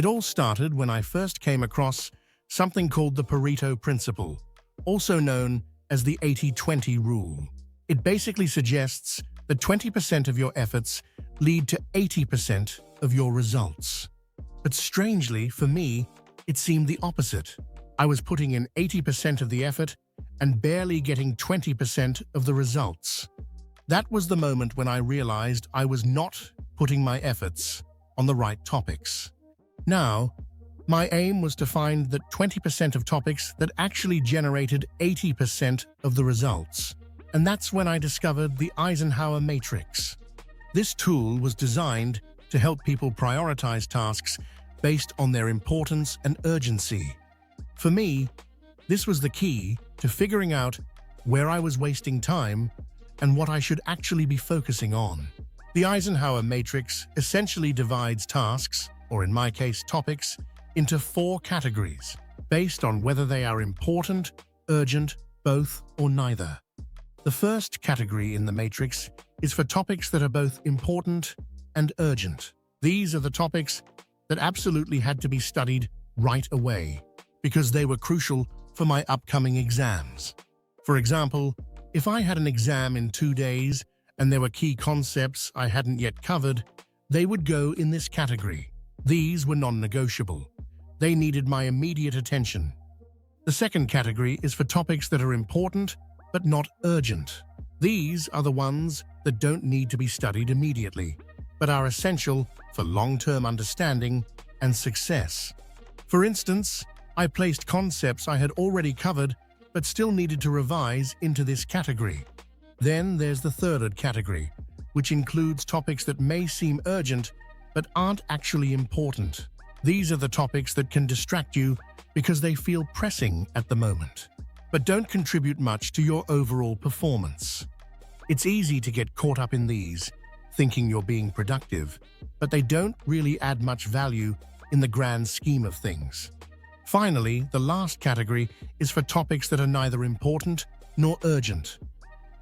It all started when I first came across something called the Pareto principle, also known as the 80-20 rule. It basically suggests that 20% of your efforts lead to 80% of your results. But strangely, for me, it seemed the opposite. I was putting in 80% of the effort and barely getting 20% of the results. That was the moment when I realized I was not putting my efforts on the right topics. Now, my aim was to find that 20% of topics that actually generated 80% of the results. And that's when I discovered the Eisenhower matrix. This tool was designed to help people prioritize tasks based on their importance and urgency. For me, this was the key to figuring out where I was wasting time and what I should actually be focusing on. The Eisenhower matrix essentially divides tasks, or in my case topics, into 4 categories, based on whether they are important, urgent, both, or neither. The first category in the matrix is for topics that are both important and urgent. These are the topics that absolutely had to be studied right away, because they were crucial for my upcoming exams. For example, if I had an exam in 2 days and there were key concepts I hadn't yet covered, they would go in this category. These were non-negotiable. They needed my immediate attention. The second category is for topics that are important but not urgent. These are the ones that don't need to be studied immediately, but are essential for long-term understanding and success. For instance, I placed concepts I had already covered but still needed to revise into this category. Then there's the third category, which includes topics that may seem urgent but aren't actually important. These are the topics that can distract you because they feel pressing at the moment, but don't contribute much to your overall performance. It's easy to get caught up in these, thinking you're being productive, but they don't really add much value in the grand scheme of things. Finally, the last category is for topics that are neither important nor urgent.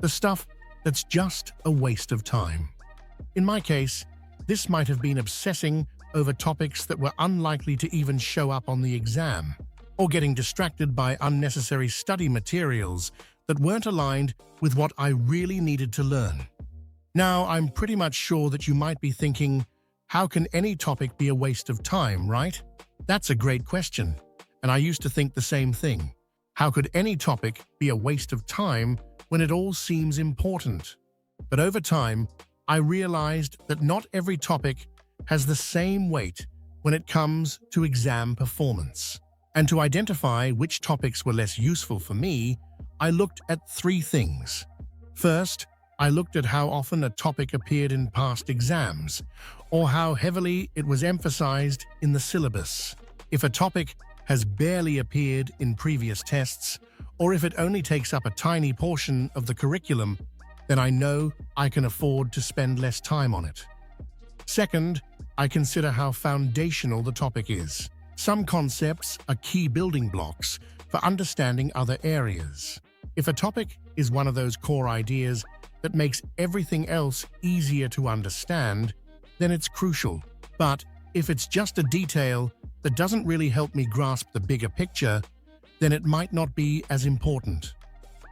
The stuff that's just a waste of time. In my case, this might have been obsessing over topics that were unlikely to even show up on the exam, or getting distracted by unnecessary study materials that weren't aligned with what I really needed to learn. Now, I'm pretty much sure that you might be thinking, how can any topic be a waste of time, right? That's a great question, and I used to think the same thing. How could any topic be a waste of time when it all seems important? But over time, I realized that not every topic has the same weight when it comes to exam performance. And to identify which topics were less useful for me, I looked at 3 things. First, I looked at how often a topic appeared in past exams, or how heavily it was emphasized in the syllabus. If a topic has barely appeared in previous tests, or if it only takes up a tiny portion of the curriculum, then I know I can afford to spend less time on it. Second, I consider how foundational the topic is. Some concepts are key building blocks for understanding other areas. If a topic is one of those core ideas that makes everything else easier to understand, then it's crucial. But if it's just a detail that doesn't really help me grasp the bigger picture, then it might not be as important.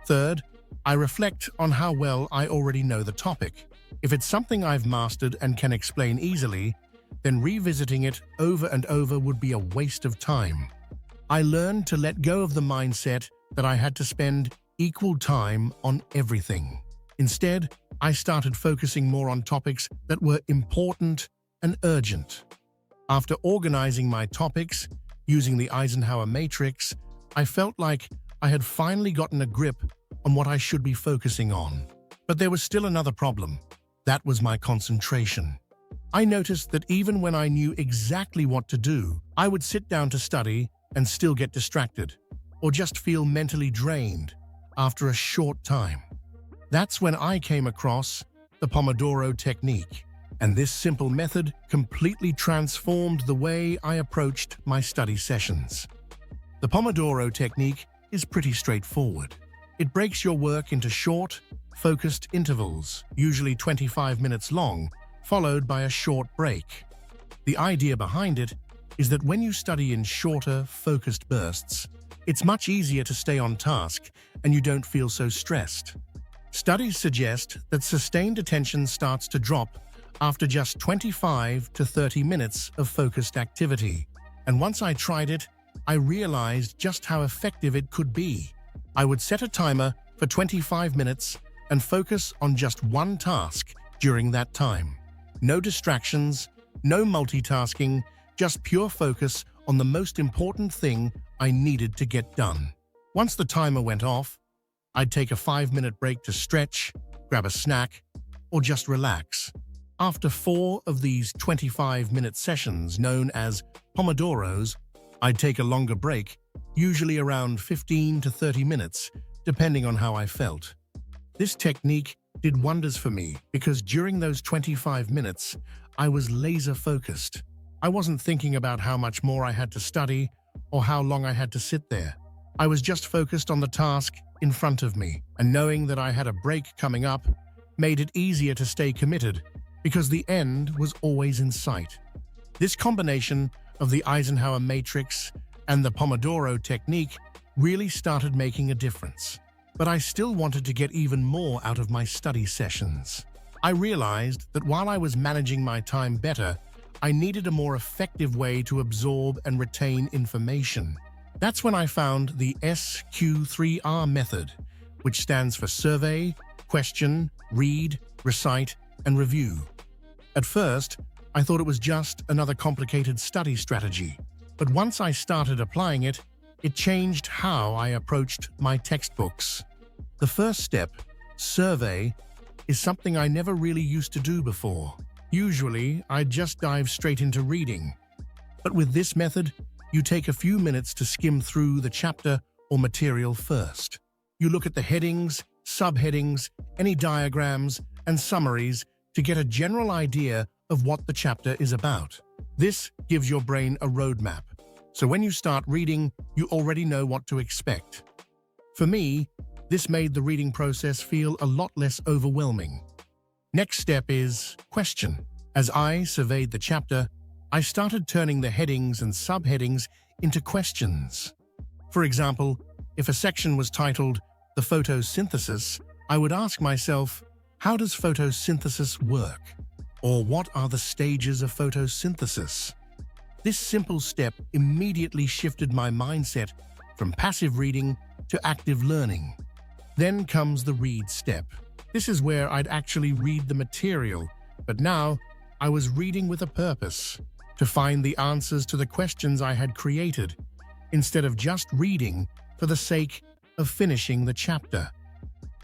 Third, I reflect on how well I already know the topic. If it's something I've mastered and can explain easily, then revisiting it over and over would be a waste of time. I learned to let go of the mindset that I had to spend equal time on everything. Instead, I started focusing more on topics that were important and urgent. After organizing my topics using the Eisenhower matrix, I felt like I had finally gotten a grip on what I should be focusing on. But there was still another problem. That was my concentration. I noticed that even when I knew exactly what to do, I would sit down to study and still get distracted, or just feel mentally drained after a short time. That's when I came across the Pomodoro Technique, and this simple method completely transformed the way I approached my study sessions. The Pomodoro Technique is pretty straightforward. It breaks your work into short, focused intervals, usually 25 minutes long, followed by a short break. The idea behind it is that when you study in shorter, focused bursts, it's much easier to stay on task and you don't feel so stressed. Studies suggest that sustained attention starts to drop after just 25 to 30 minutes of focused activity. And once I tried it, I realized just how effective it could be. I would set a timer for 25 minutes and focus on just one task during that time. No distractions, no multitasking, just pure focus on the most important thing I needed to get done. Once the timer went off, I'd take a 5-minute break to stretch, grab a snack, or just relax. After 4 of these 25-minute sessions, known as Pomodoros, I'd take a longer break, usually around 15 to 30 minutes, depending on how I felt. This technique did wonders for me because during those 25 minutes, I was laser-focused. I wasn't thinking about how much more I had to study or how long I had to sit there. I was just focused on the task in front of me, and knowing that I had a break coming up made it easier to stay committed because the end was always in sight. This combination of the Eisenhower matrix and the Pomodoro technique really started making a difference. But I still wanted to get even more out of my study sessions. I realized that while I was managing my time better, I needed a more effective way to absorb and retain information. That's when I found the SQ3R Method, which stands for Survey, Question, Read, Recite, and Review. At first, I thought it was just another complicated study strategy. But once I started applying it, it changed how I approached my textbooks. The first step, survey, is something I never really used to do before. Usually, I'd just dive straight into reading. But with this method, you take a few minutes to skim through the chapter or material first. You look at the headings, subheadings, any diagrams, and summaries to get a general idea of what the chapter is about. This gives your brain a roadmap, so when you start reading, you already know what to expect. For me, this made the reading process feel a lot less overwhelming. Next step is question. As I surveyed the chapter, I started turning the headings and subheadings into questions. For example, if a section was titled The Photosynthesis, I would ask myself, how does photosynthesis work? Or what are the stages of photosynthesis? This simple step immediately shifted my mindset from passive reading to active learning. Then comes the read step. This is where I'd actually read the material, but now I was reading with a purpose, to find the answers to the questions I had created, instead of just reading for the sake of finishing the chapter.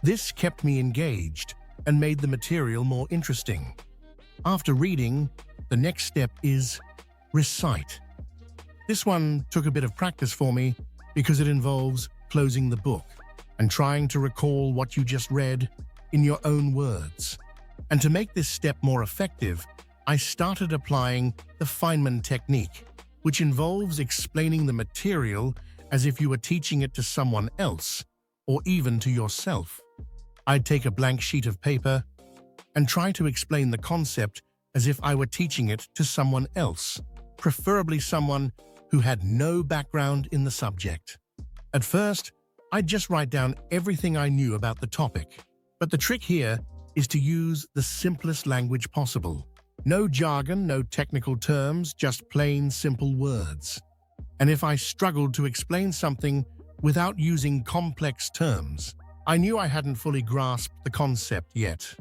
This kept me engaged and made the material more interesting. After reading, the next step is recite. This one took a bit of practice for me because it involves closing the book and trying to recall what you just read in your own words. And to make this step more effective, I started applying the Feynman technique, which involves explaining the material as if you were teaching it to someone else or even to yourself. I'd take a blank sheet of paper and try to explain the concept as if I were teaching it to someone else, preferably someone who had no background in the subject. At first, I'd just write down everything I knew about the topic. But the trick here is to use the simplest language possible. No jargon, no technical terms, just plain, simple words. And if I struggled to explain something without using complex terms, I knew I hadn't fully grasped the concept yet.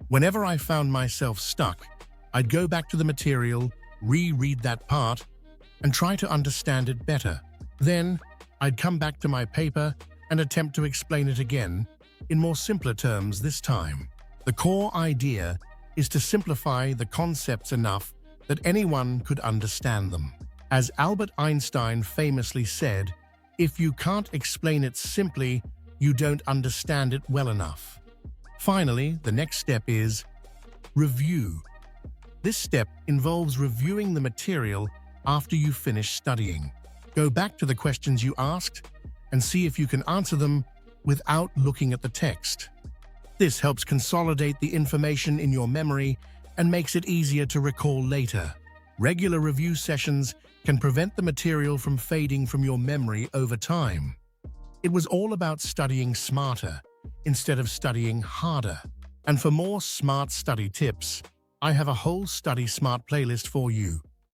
Whenever I found myself stuck, I'd go back to the material, reread that part, and try to understand it better. Then, I'd come back to my paper and attempt to explain it again, in more simpler terms this time. The core idea is to simplify the concepts enough that anyone could understand them. As Albert Einstein famously said, if you can't explain it simply, you don't understand it well enough. Finally, the next step is review. This step involves reviewing the material after you finish studying. Go back to the questions you asked and see if you can answer them without looking at the text. This helps consolidate the information in your memory and makes it easier to recall later. Regular review sessions can prevent the material from fading from your memory over time. It was all about studying smarter instead of studying harder. And for more smart study tips, I have a whole Study Smart playlist for you.